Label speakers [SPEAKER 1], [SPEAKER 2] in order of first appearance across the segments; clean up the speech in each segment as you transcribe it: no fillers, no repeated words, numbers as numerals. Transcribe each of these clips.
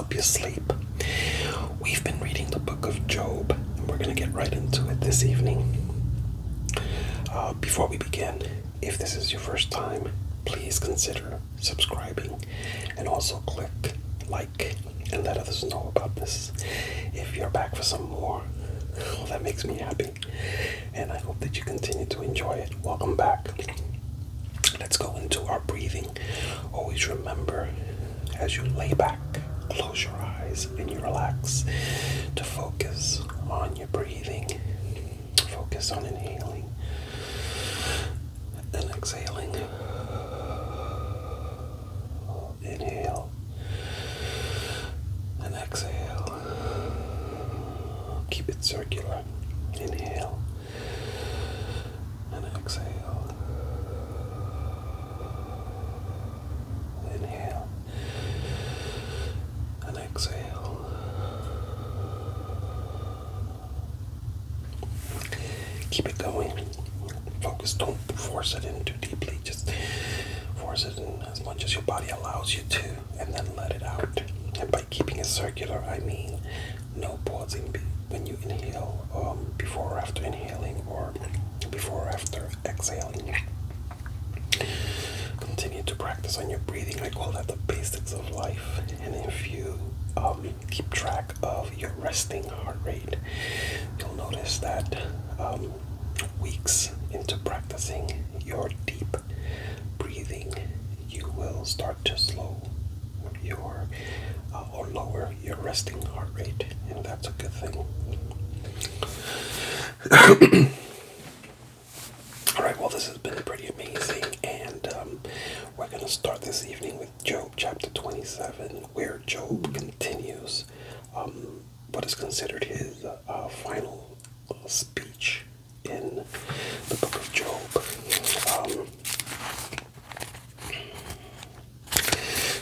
[SPEAKER 1] help you sleep. We've been reading the book of Job, and we're going to get right into it this evening. Before we begin, if this is your first time, please consider subscribing and also click like and let others know about this. If you're back for some more, well, that makes me happy, and I hope that you continue to enjoy it. Welcome back. Let's go into our breathing. Always remember, as you lay back, close your eyes and you relax, to focus on your breathing. Focus on inhaling and exhaling. Inhale and exhale. Keep it circular. Inhale and exhale. Inhale and exhale. Keep it going. Focus. Don't force it in too deeply. Just force it in as much as your body allows you to, and then let it out. And by keeping it circular, I mean no pausing when you inhale, before or after inhaling, or before or after exhaling. Continue to practice on your breathing. I call that the basics of life. And if you keep track of your resting heart rate, you'll notice that weeks into practicing your deep breathing, you will start to slow your or lower your resting heart rate, and that's a good thing. All right, well, this has been pretty amazing, and we're going to start this evening with Job chapter 27, where Job continues what is considered his final speech in the book of Job.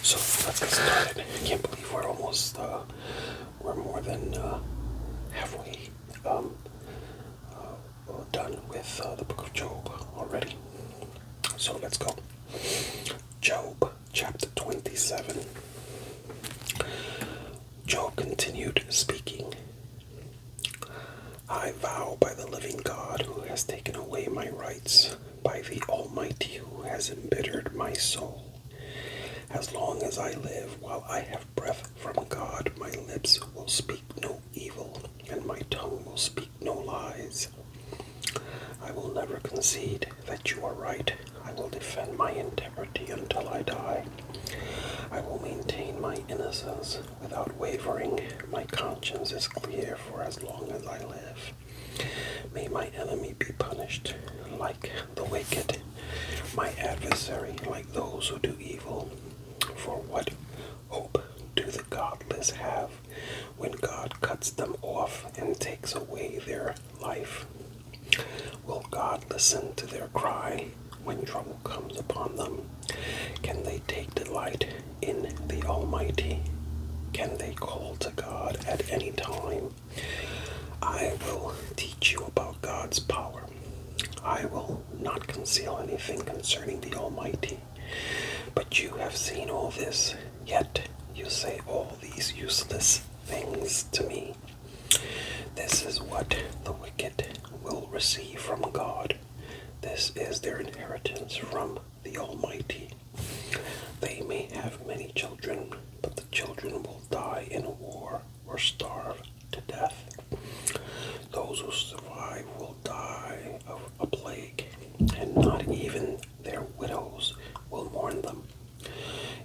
[SPEAKER 1] So let's get started. I can't believe we're almost, we're more than halfway done with the book of Job already. So let's go. Job chapter 27. Job continued speaking. I vow by the living God who has taken away my rights, by the Almighty who has embittered my soul. As long as I live, while I have breath from God, my lips will speak no evil, and my tongue will speak no lies. I will never concede that you are right. I will defend my integrity until I die. I will maintain my innocence without wavering. My conscience is clear for as long as I live. May my enemy be punished like the wicked, my adversary like those who do evil. For what hope do the godless have when God cuts them off and takes away their life? Will God listen to their cry when trouble comes upon them? Can they take delight in the Almighty? Can they call to God at any time? I will teach you about God's power. I will not conceal anything concerning the Almighty. But you have seen all this, yet you say all these useless things to me. This is what the wicked will receive from God. This is their inheritance from the Almighty. They may have many children, but the children will die in war or starve to death. Those who survive will die of a plague, and not even their widows will mourn them.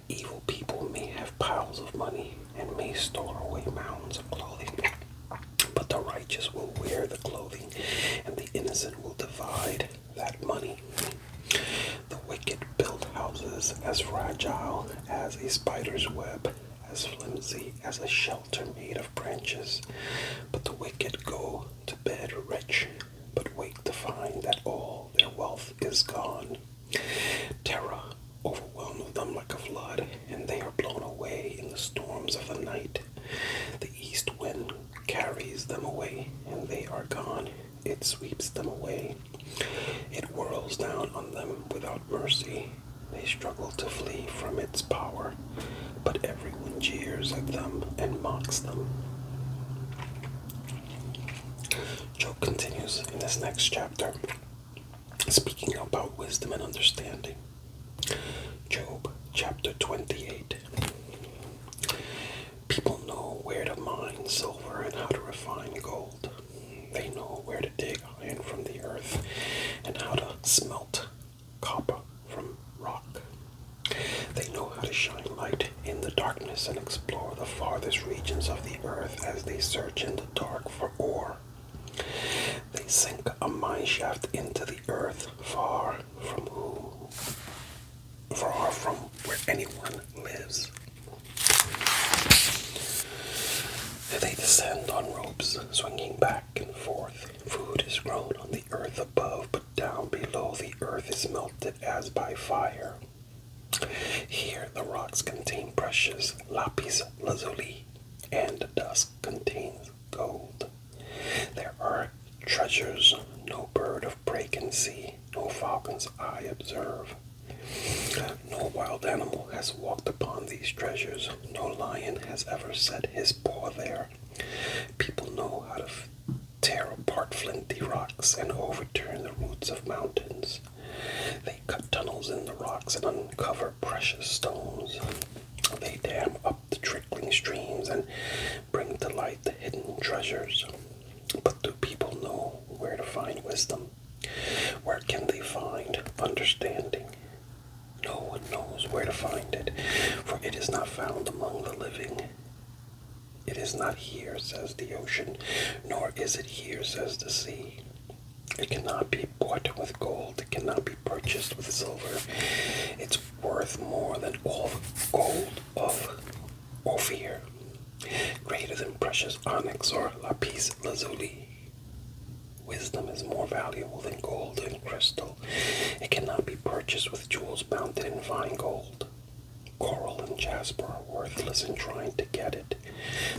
[SPEAKER 1] Evil people may have piles of money and may store away mounds of clothing, but the righteous will wear the clothing, and the innocent will divide that money. The wicked build houses as fragile as a spider's web, as flimsy as a shelter made of branches. But the wicked go to bed rich, but wake to find that all their wealth is gone. Terror overwhelms them like a flood, and they are blown away in the storms of the night. The east wind carries them away, and they are gone. It sweeps them away. It whirls down on them without mercy. They struggle to flee from its power, but everyone jeers at them and mocks them. Job continues in this next chapter, speaking about wisdom and understanding. Job chapter 28. People know where to mine silver and how to refine gold. They know where to dig iron from the earth and how to smelt copper from rock. They know how to shine light in the darkness and explore the farthest regions of the earth as they search in the dark for ore. They sink a mine shaft into the earth far from where anyone lives. They descend on ropes, swinging back and forth. Food is grown on the earth above, but down below the earth is melted as by fire. Here the rocks contain precious lapis lazuli, and the dust contains gold. There are treasures no bird of prey can see, no falcon's eye observe. No wild animal has walked upon these treasures, no lion has ever set his paw there. People know how to tear apart flinty rocks and overturn the roots of mountains. They cut tunnels in the rocks and uncover precious stones. They dam up the trickling streams and bring to light the hidden treasures. But do people know where to find wisdom? Where can they find understanding? No one knows where to find it, for it is not found among the living. It is not here, says the ocean, nor is it here, says the sea. It cannot be bought with gold, it cannot be purchased with silver. It's worth more than all the gold of Ophir, greater than precious onyx or lapis lazuli. Wisdom is more valuable than gold and crystal. It cannot be purchased with jewels mounted in fine gold. Coral and jasper are worthless in trying to get it.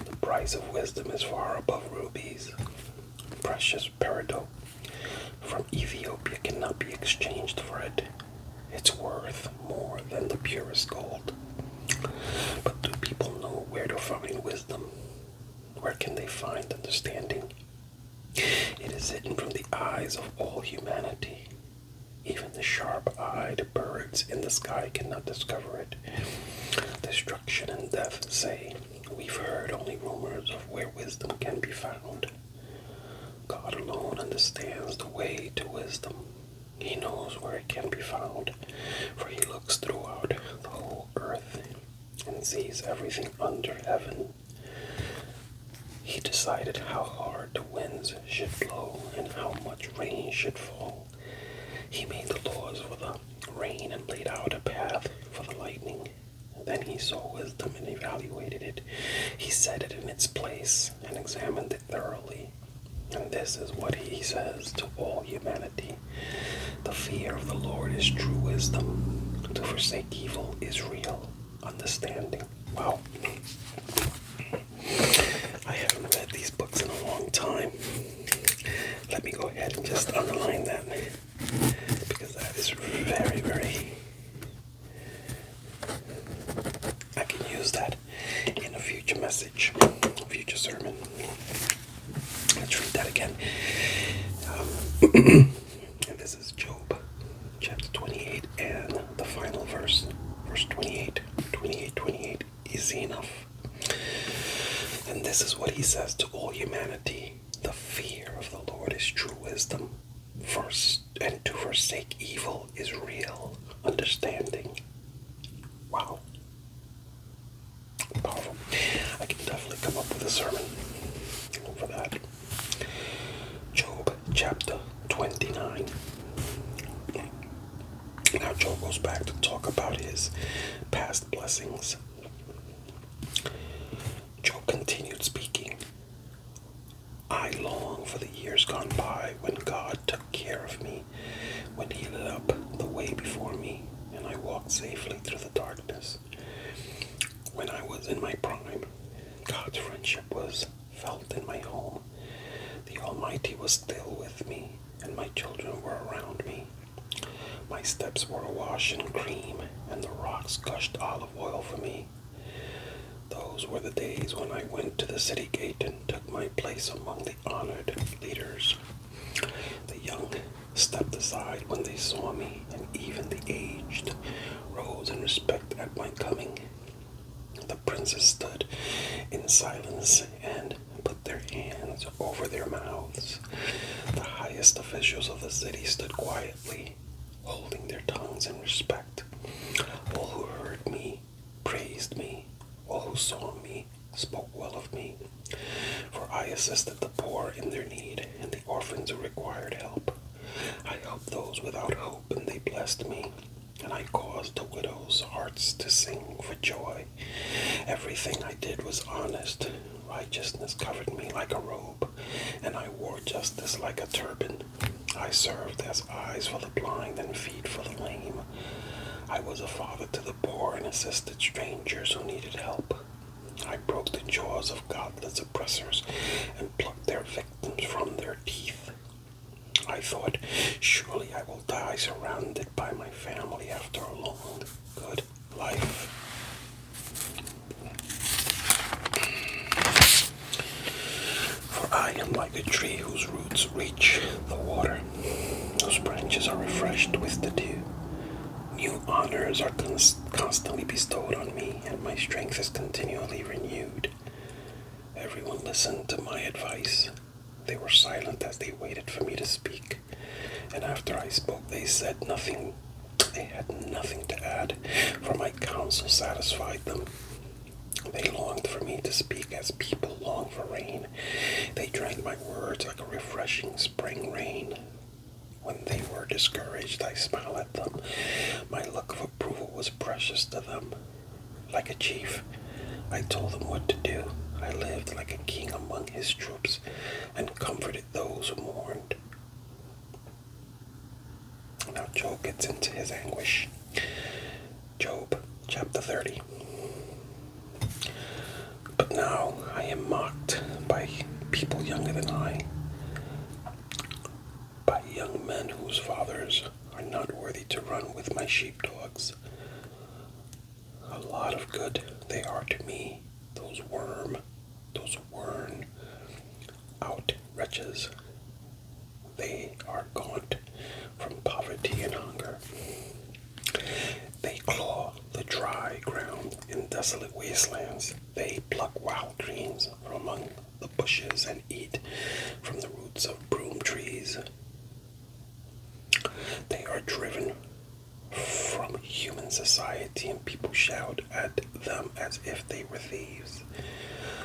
[SPEAKER 1] The price of wisdom is far above rubies. Precious peridot from Ethiopia cannot be exchanged for it. It's worth more than the purest gold. But do people know where to find wisdom? Where can they find understanding? It is hidden from the eyes of all humanity. Even the sharp-eyed birds in the sky cannot discover it. Destruction and death say, we've heard only rumors of where wisdom can be found. God alone understands the way to wisdom. He knows where it can be found, for he looks throughout the whole earth and sees everything under heaven. He decided how hard the winds should blow and how much rain should fall. He made the laws for the rain and laid out a path for the lightning. Then he saw wisdom and evaluated it. He set it in its place and examined it thoroughly. And this is what he says to all humanity. The fear of the Lord is true wisdom. To forsake evil is real understanding. Wow. I haven't read these books in a long time. Let me go ahead and just underline that, because that is very, very... I can use that in a future message, future sermon. Let's read that again. And this is Job, chapter 28, and the final verse, verse 28. 28 is enough. And this is what he says to all humanity. The fear of the Lord is true wisdom. First, and to forsake evil is real understanding. Wow. Powerful. I can definitely come up with a sermon for that. Job chapter 29. Now Job goes back to talk about his past blessings. Job continued speaking. I long for the years gone by when God took care of me, when he lit up the way before me, and I walked safely through the darkness. When I was in my prime, God's friendship was felt in my home. The Almighty was still with me, and my children were around me. My steps were awash in cream, and the rocks gushed olive oil for me. Those were the days when I went to the city gate and took my place among the honored leaders. The young stepped aside when they saw me, and even the aged rose in respect at my coming. The princes stood in silence and put their hands over their mouths. The highest officials of the city stood quietly, holding their tongues in respect. All who heard me praised me. All who saw me spoke well of me. For I assisted the poor in their need and the orphans who required help. I helped those without hope, and they blessed me. And I caused the widows' hearts to sing for joy. Everything I did was honest. Righteousness covered me like a robe, and I wore justice like a turban. I served as eyes for the blind and feet for the lame. I was a father to the poor and assisted strangers who needed help. I broke the jaws of godless oppressors and plucked their victims from their teeth. I thought, surely I will die surrounded by my family after a long, good life. For I am like a tree whose roots reach the water, whose branches are refreshed with the dew. New honors are constantly bestowed on me, and my strength is continually renewed. Everyone listened to my advice. They were silent as they waited for me to speak, and after I spoke, they said nothing. They had nothing to add, for my counsel satisfied them. They longed for me to speak as people long for rain. They drank my words like a refreshing spring rain. When they were discouraged, I smiled at them. My look of approval was precious to them. Like a chief, I told them what to do. I lived like a king among his troops and comforted those who mourned. Now Job gets into his anguish. Job chapter 30. But now I am mocked by people younger than I, by young men whose fathers are not worthy to run with my sheepdogs. A lot of good they are to me, those worn out wretches. They are gaunt from poverty and hunger. They claw the dry ground in desolate wastelands. They pluck wild greens from among the bushes and eat from the roots of broom trees. They are driven from human society, and people shout at them as if they were thieves.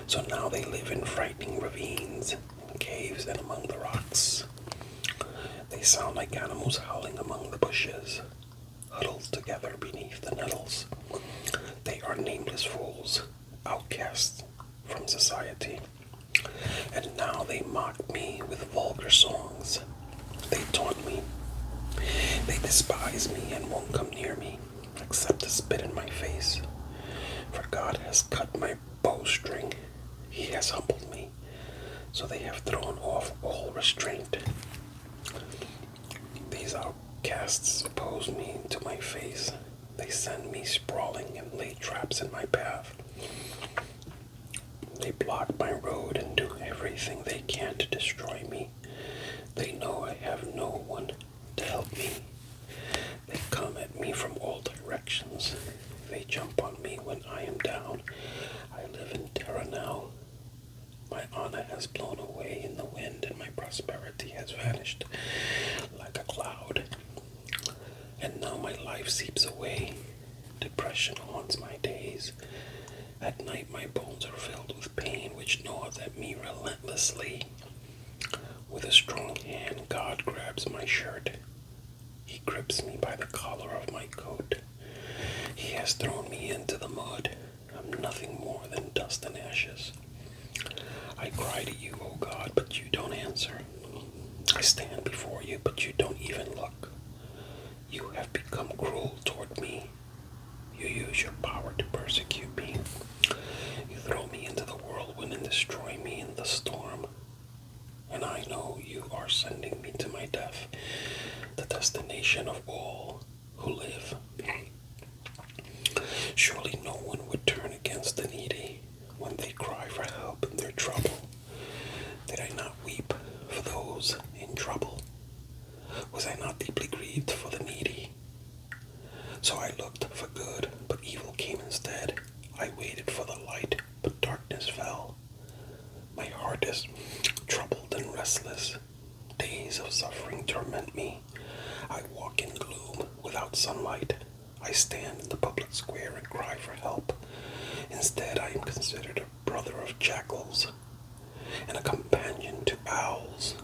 [SPEAKER 1] So now they live in frightening ravines, in caves, and among the rocks. They sound like animals howling among the bushes, huddled together beneath the nettles. They are nameless fools, outcasts from society. And now they mock me with vulgar songs. They taunt me. They despise me and won't come near me, except to spit in my face. For God has cut my bowstring. He has humbled me, so they have thrown off all restraint. These outcasts oppose me to my face. They send me sprawling and lay traps in my path. They block my road and do everything they can to destroy me. They know I have no one to help me. They come at me from all directions. They jump on me when I am down. I live in terror now. My honor has blown away in the wind, and my prosperity has vanished like a cloud. And now my life seeps away. Depression haunts my days. At night my bones are filled with pain, which gnaws at me relentlessly. With a strong hand, God grabs my shirt. He grips me by the collar of my coat. He has thrown me into the mud. I'm nothing more than dust and ashes. I cry to you, O God, but you don't answer. I stand before you, but you don't even look. You have become cruel toward me. You use your power to persecute me. You throw me into the whirlwind and destroy me in the storm. And I know you are sending me to my death, the destination of all who live. Surely no one would turn against the needy when they cry for help in their trouble. Did I not weep for those in trouble? Was I not deeply grieved for the needy? So I looked for good, but evil came instead. I waited for the light, but darkness fell. My heart is troubled and restless. Days of suffering torment me. I walk in gloom without sunlight. I stand in the public square and cry for help. Instead, I am considered a brother of jackals and a companion to owls.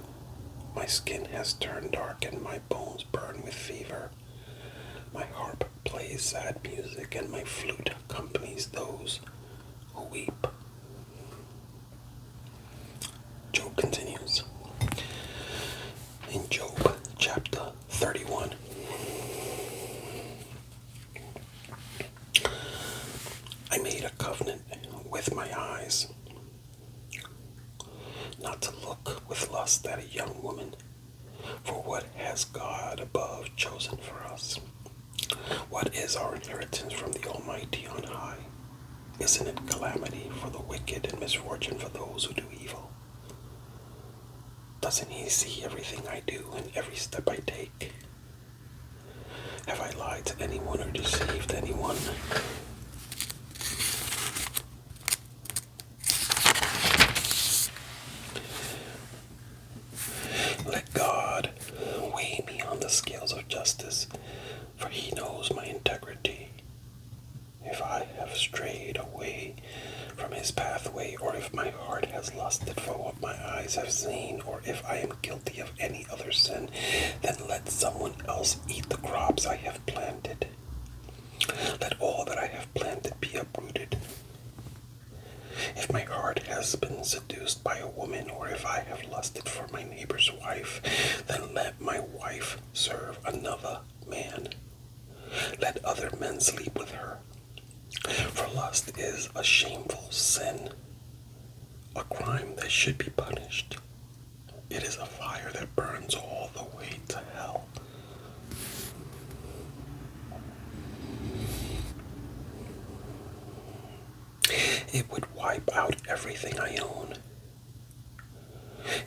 [SPEAKER 1] My skin has turned dark and my bones burn with fever. My harp plays sad music and my flute accompanies those who weep. Job continues. In Job chapter 31, I made a covenant with my eyes, not to look with lust at a young woman, for what has God above chosen for us? What is our inheritance from the Almighty on high? Isn't it calamity for the wicked and misfortune for those who do evil? Doesn't he see everything I do and every step I take? Have I lied to anyone or deceived anyone? Let God weigh me on the scales of justice, for he knows my integrity. If I have strayed away from his pathway, or if my heart has lusted for what my eyes have seen, or if I am guilty of any other sin, then let someone else eat the crops I have planted. Let all that I have planted be uprooted. If my heart has been seduced by a woman, or if I have lusted for my neighbor's wife, then let my wife serve another man. Let other men sleep with her. For lust is a shameful sin, a crime that should be punished. It is a fire that burns all the way to hell. It would wipe out everything I own.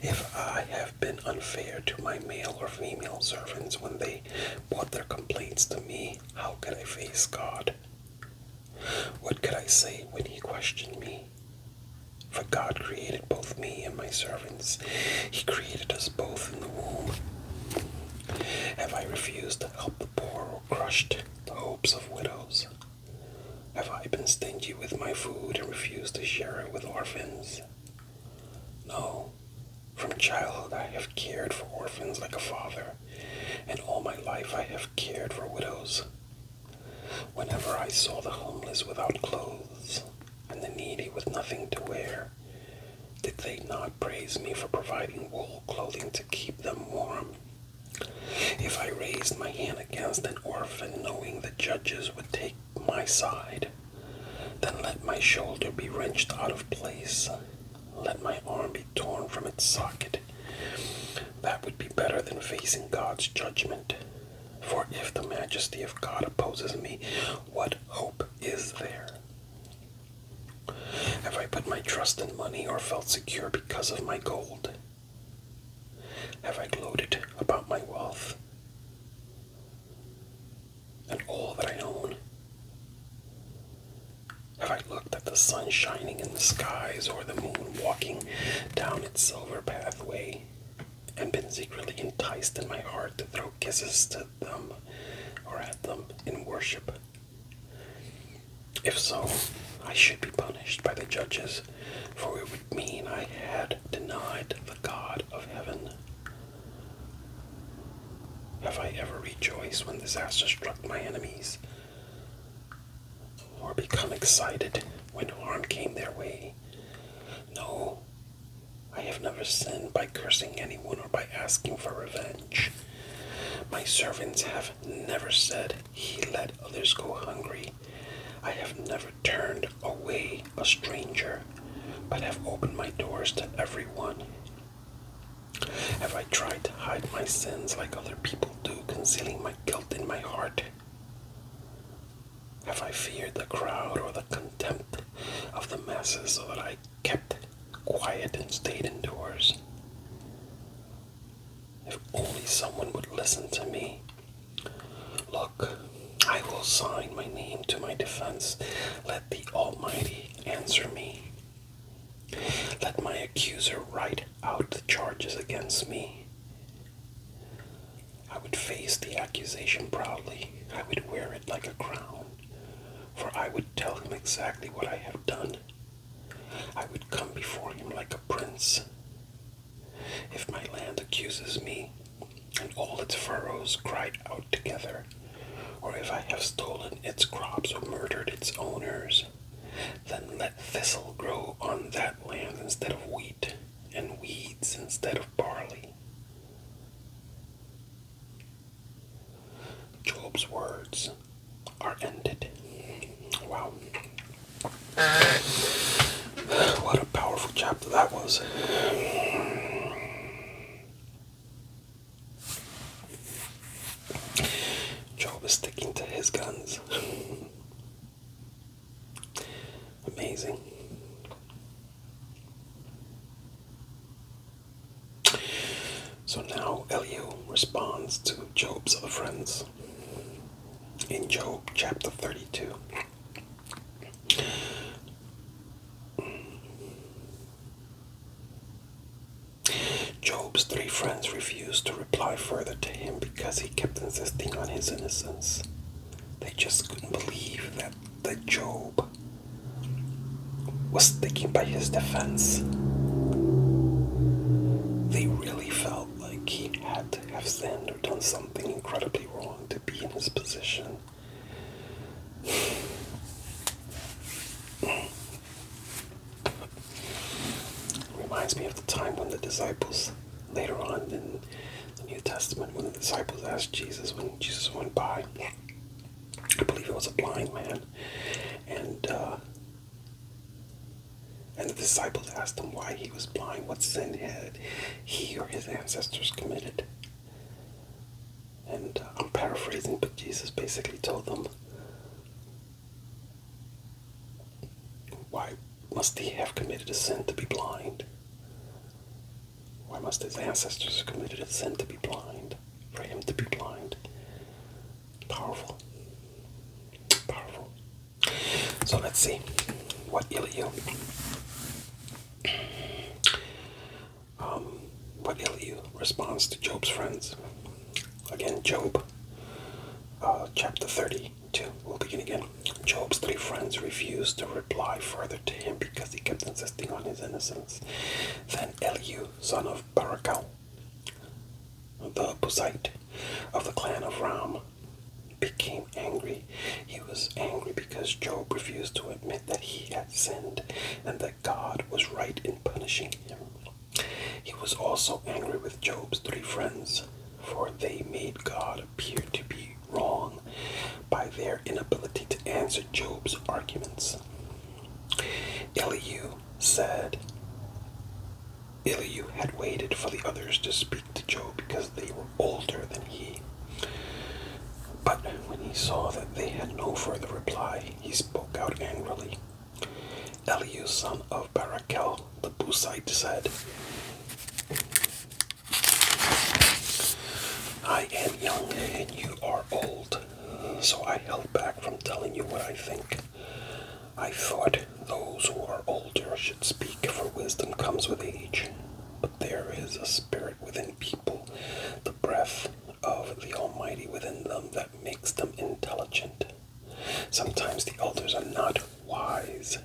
[SPEAKER 1] If I have been unfair to my male or female servants when they brought their complaints to me, how could I face God? What could I say when he questioned me? For God created both me and my servants. He created us both in the womb. Have I refused to help the poor or crushed the hopes of widows? Have I been stingy with my food and refused to share it with orphans? No. From childhood I have cared for orphans like a father, and all my life I have cared for widows. Whenever I saw the homeless without clothes, and the needy with nothing to wear, did they not praise me for providing wool clothing to keep them warm? If I raised my hand against an orphan, knowing the judges would take my side, then let my shoulder be wrenched out of place. Let my arm be torn from its socket. That would be better than facing God's judgment. For if the majesty of God opposes me, what hope is there? Have I put my trust in money or felt secure because of my gold? Have I gloated about my wealth and all that I own? Have I looked at the sun shining in the skies or the moon walking down its silver pathway and been secretly enticed in my heart to throw kisses to them or at them in worship? If so, I should be punished by the judges, for it would mean I had denied the God of heaven. Have I ever rejoiced when disaster struck my enemies, or become excited when harm came their way? No, I have never sinned by cursing anyone or by asking for revenge. My servants have never said, "He let others go hungry." I have never turned away a stranger, but have opened my doors to everyone. Have I tried to hide my sins like other people do, concealing my guilt in my heart? Have I feared the crowd or the contempt of the masses so that I kept quiet and stayed indoors? If only someone would listen to me. Look, I will sign my name to my defense. Let the Almighty answer me. Let my accuser write out the charges against me. I would face the accusation proudly. I would wear it like a crown, for I would tell him exactly what I have done. I would come before him like a prince. If my land accuses me, and all its furrows cried out together, or if I have stolen its crops or murdered its owners, then let thistle grow on that land instead of wheat, and weeds instead of barley. Job's words are ended. Wow. What a powerful chapter that was. Job is sticking to his guns. Amazing. So now Elihu responds to Job's other friends in Job chapter 32. Job's three friends refused to reply further to him because he kept insisting on his innocence. They just couldn't believe that Job was sticking by his defense. They really felt like he had to have sinned or done something incredibly wrong to be in his position. Reminds me of the time when the disciples, later on in the New Testament, when the disciples asked Jesus, when Jesus went by, I believe it was a blind man, and the disciples asked him why he was blind, what sin had he or his ancestors committed. And I'm paraphrasing, but Jesus basically told them, why must he have committed a sin to be blind? Why must his ancestors have committed a sin to be blind? For him to be blind? Powerful. Powerful. So let's see what Elihu responds to Job's friends. Again, Job, chapter 32. We'll begin again. Job's three friends refused to reply further to him because he kept insisting on his innocence. Then Elihu, son of Barachel, the Buzite of the clan of Ram, became angry. He was angry because Job refused to admit that he had sinned and that God was right in punishing him. He was also angry with Job's three friends, for they made God appear to be wrong by their inability to answer Job's arguments. Elihu had waited for the others to speak to Job because they were older than he. But when he saw that they had no further reply, he spoke out angrily. Elihu, son of Barachel, the Buzite, said, I am young and you are old, so I held back from telling you what I think. I thought those who are older should speak, for wisdom comes with age. But there is a spirit within people, the breath of the Almighty within them that makes them intelligent. Sometimes the elders are not wise.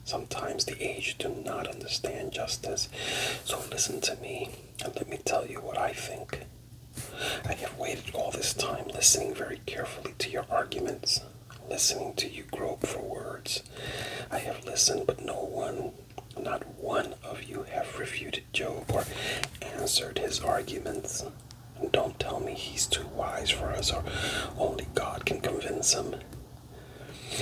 [SPEAKER 1] Sometimes the aged do not understand justice. So listen to me and let me tell you what I think. I have waited all this time, listening very carefully to your arguments, listening to you grope for words. I have listened, but not one of you have refuted Job or answered his arguments. And don't tell me he's too wise for us or only God can convince him.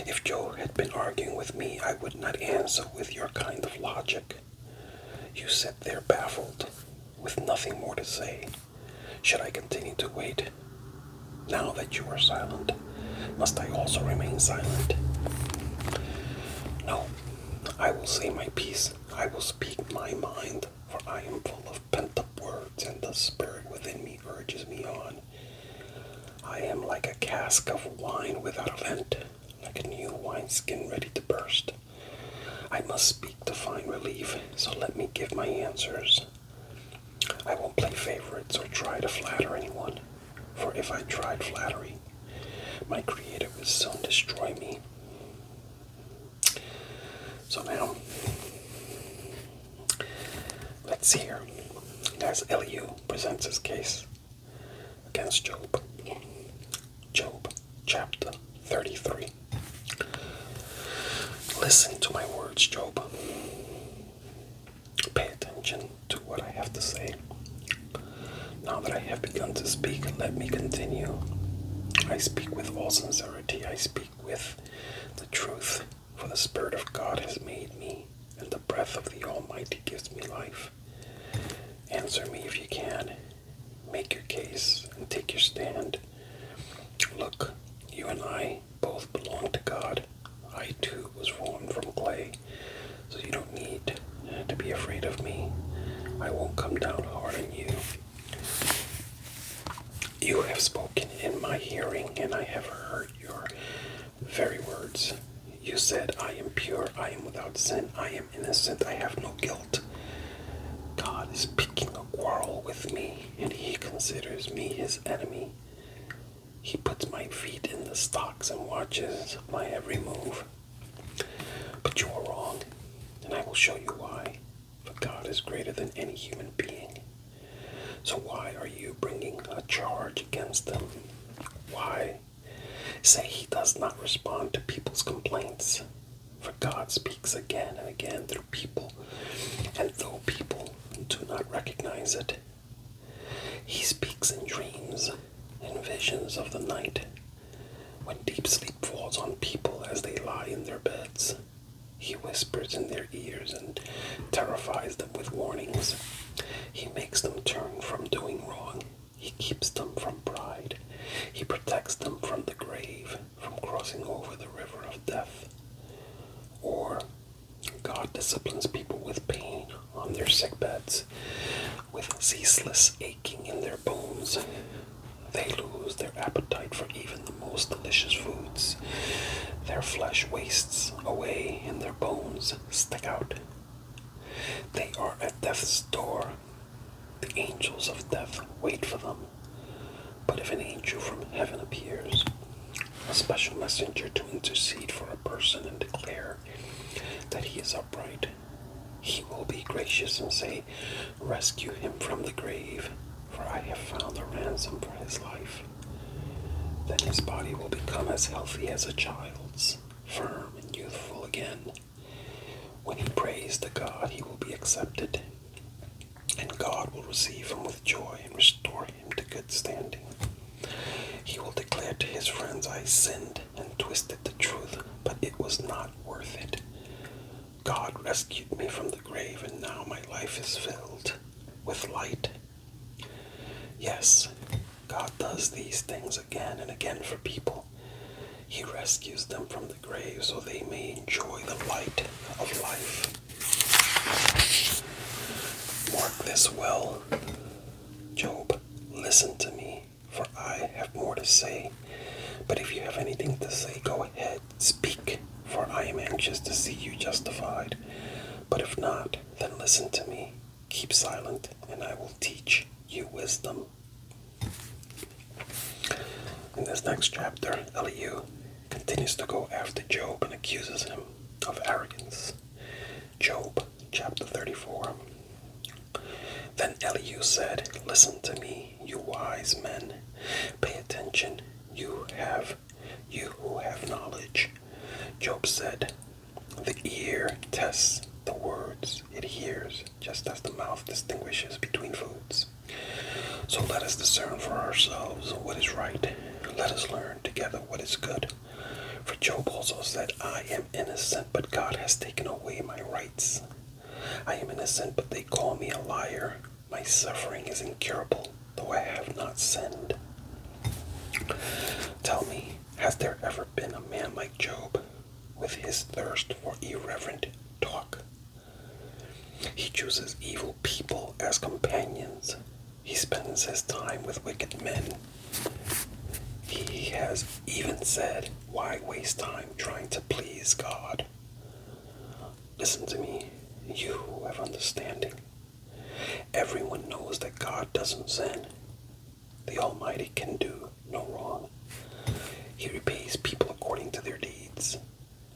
[SPEAKER 1] If Job had been arguing with me, I would not answer with your kind of logic. You sit there baffled, with nothing more to say. Should I continue to wait? Now that you are silent, must I also remain silent? No, I will say my piece. I will speak my mind, for I am full of pent-up words, and the spirit within me urges me on. I am like a cask of wine without a vent, like a new wineskin ready to burst. I must speak to find relief, so let me give my answers. I won't play favorites or try to flatter anyone, for if I tried flattery, my Creator would soon destroy me. So now, let's hear as Elihu presents his case against Job. Job, chapter 33. Listen to my words, Job. Pay attention to what I have to say. Now that I have begun to speak, let me continue. I speak with all sincerity. I speak with the truth, for the Spirit of God has made me, and the breath of the Almighty gives me life. Answer me if you can. Make your case and take your stand. Look, you and I both belong to God. I too was formed from clay, so you don't need to be afraid of me. I won't come down hard on you. You have spoken in my hearing, and I have heard your very words. You said, I am pure, I am without sin, I am innocent, I have no guilt. God is picking a quarrel with me, and he considers me his enemy. He puts my feet in the stocks and watches my every move. But you are wrong, and I will show you why. For God is greater than any human being. So why are you bringing a charge against him? Why? Say he does not respond to people's complaints. For God speaks again and again through people, and though people do not recognize it, he speaks in dreams and visions of the night, when deep sleep falls on people as they lie in their beds. He whispers in their ears and terrifies them with warnings. He makes them turn from doing wrong. He keeps them from pride. He protects them from the grave, from crossing over the river of death. Or God disciplines people with pain on their sick beds, with ceaseless aching in their bones. They lose their appetite for even the most delicious foods. Their flesh wastes away and their bones stick out. They are at death's door. The angels of death wait for them. But if an angel from heaven appears, a special messenger to intercede for a person and declare that he is upright, he will be gracious and say, rescue him from the grave, for I have found a ransom for his life. Then his body will become as healthy as a child's, firm and youthful again. When he prays to God, he will be accepted, and God will receive him with joy and restore him to good standing. He will declare to his friends, I sinned and twisted the truth, but it was not worth it. God rescued me from the grave, and now my life is filled with light. Yes, God does these things again and again for people. He rescues them from the grave so they may enjoy the light of life. Mark this well, Job. Listen to me, for I have more to say. But if you have anything to say, go ahead, speak, for I am anxious to see you justified. But if not, then listen to me. Keep silent, and I will teach you wisdom. In this next chapter, Elihu continues to go after Job and accuses him of arrogance. Job, chapter 34. Then Elihu said, listen to me, you wise men. Pay attention, you who have knowledge. Job said, the ear tests the words it hears, just as the mouth distinguishes between foods. So let us discern for ourselves what is right. Let us learn together what is good. For Job also said, I am innocent, but God has taken away my rights. I am innocent, but they call me a liar. My suffering is incurable, though I have not sinned. Has there ever been a man like Job, with his thirst for irreverent talk? He chooses evil people as companions. He spends his time with wicked men. He has even said, "Why waste time trying to please God?" Listen to me, you who have understanding. Everyone knows that God doesn't sin. The Almighty can do no wrong. He repays people according to their deeds.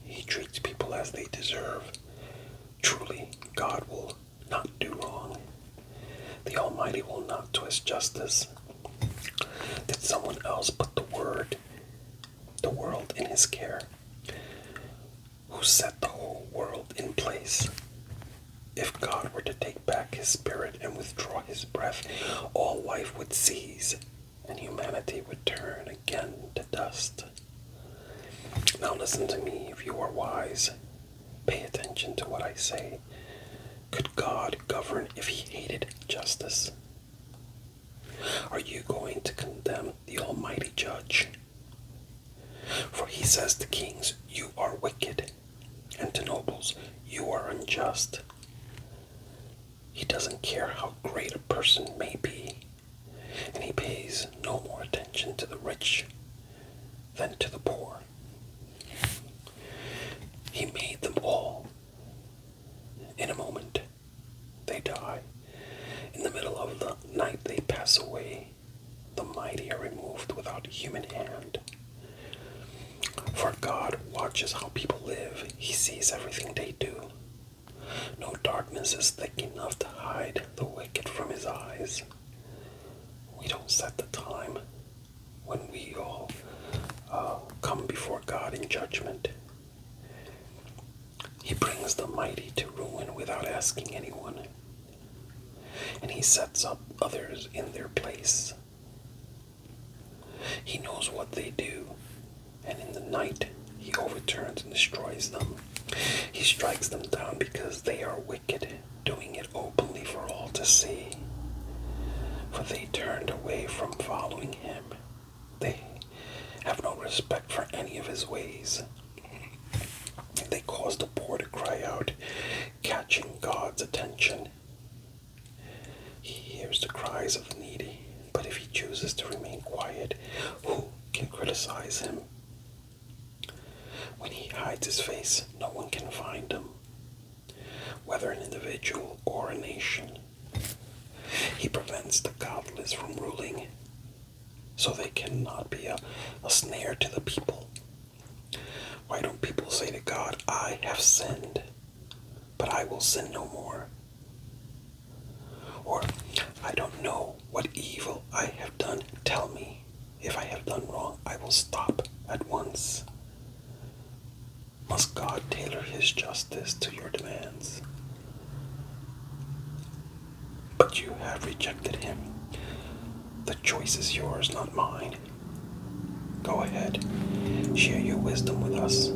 [SPEAKER 1] He treats people as they deserve. Truly, God will not do wrong. The Almighty will not twist justice. Did someone else put the world in his care? Who set the whole world in place? If God were to take back his spirit and withdraw his breath, all life would cease, and humanity would turn again to dust. Now listen to me, if you are wise. Pay attention to what I say. Could God govern if he hated justice? Are you going to condemn the Almighty Judge? For he says to kings, "You are wicked," and to nobles, "You are unjust." He doesn't care how great a person may be, and he pays no more attention to the rich than to the poor. He made them all. In a moment, they die. In the middle of the night, they pass away. The mighty are removed without human hand. For God watches how people live. He sees everything they do. No darkness is thick enough to hide the wicked from his eyes. We don't set the time when we all come before God in judgment. He brings the mighty to ruin without asking anyone, and he sets up others in their place. He knows what they do, and in the night he overturns and destroys them. He strikes them down because they are wicked, doing it openly for all to see. For they turned away from following him. They have no respect for any of his ways. They cause the poor to cry out, catching God's attention. He hears the cries of the needy, but if he chooses to remain quiet, who can criticize him? When he hides his face, no one can find him, whether an individual or a nation. He prevents the godless from ruling, so they cannot be a snare to the people. Why don't people say to God, "I have sinned, but I will sin no more"? Or, "I don't know what evil I have done. Tell me. If I have done wrong, I will stop at once." Must God tailor his justice to your demands? But you have rejected him. The choice is yours, not mine. Go ahead, share your wisdom with us.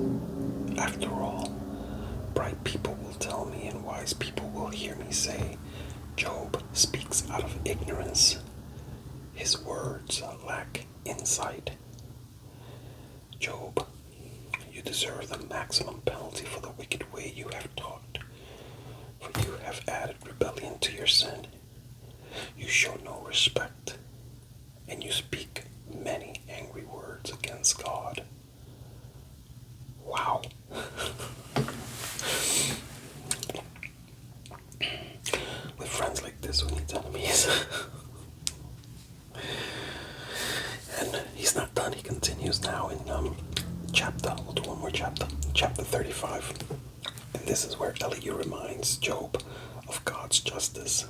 [SPEAKER 1] After all, bright people will tell me and wise people will hear me say, "Job speaks out of ignorance. His words lack insight." Job, you deserve the maximum penalty for the wicked way you have talked. For you have added rebellion to your sin. You show no respect, and you speak many angry words against God. Wow. With friends like this, who needs enemies? And he's not done. He continues now in we'll do one more chapter 35. And this is where Elihu reminds Job of God's justice.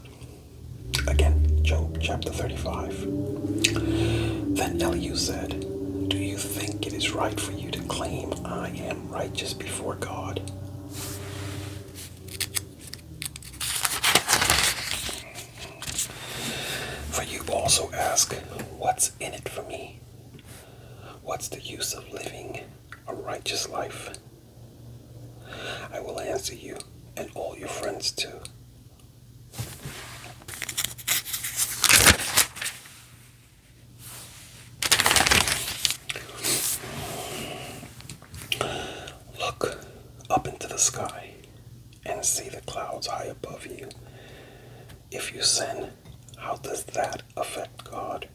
[SPEAKER 1] Again, Job chapter 35. Then Elihu said, "Do you think it is right for you to claim I am righteous before God?" For you also ask, "What's in it for me? What's the use of living a righteous life?" I will answer you and all your friends too. sky and see the clouds high above you. If you sin, how does that affect God?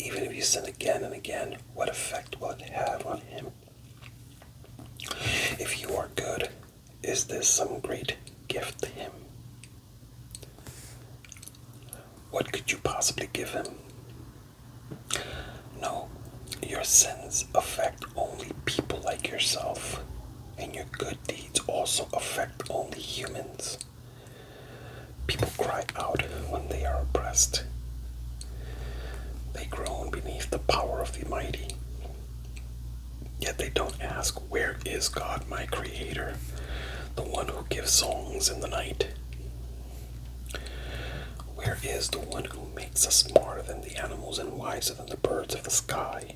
[SPEAKER 1] Even if you sin again and again, what effect will it have on Him? If you are good, is this some great gift to Him? What could you possibly give Him? No, your sins affect only people like yourself, and your good deeds also affect only humans. People cry out when they are oppressed. They groan beneath the power of the mighty. Yet they don't ask, where is God, my Creator, the one who gives songs in the night? Where is the one who makes us smarter than the animals and wiser than the birds of the sky?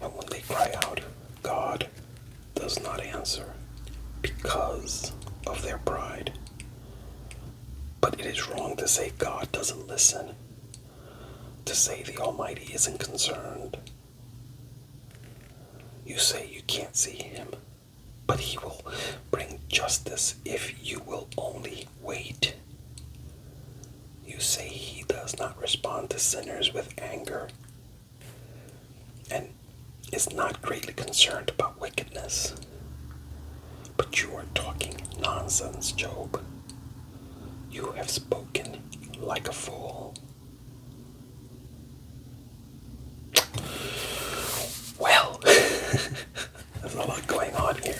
[SPEAKER 1] And when they cry out, God does not answer because of their pride. But it is wrong to say God doesn't listen, to say the Almighty isn't concerned. You say you can't see Him, but He will bring justice if you will only wait. You say He does not respond to sinners with anger and is not greatly concerned about wickedness. But you are talking nonsense, Job. You have spoken like a fool. Well, there's a lot going on here.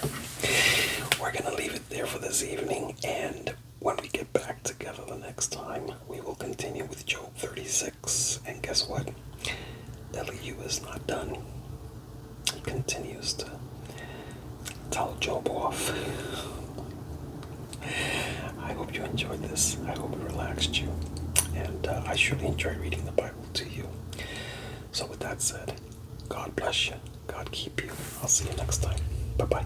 [SPEAKER 1] We're going to leave it there for this evening, and when we get back together the next time, we will continue with Job 36. And guess what? Elihu is not done. He continues to tell Job off. I hope you enjoyed this. I hope it relaxed you. And I surely enjoy reading the Bible to you. So with that said, God bless you. God keep you. I'll see you next time. Bye-bye.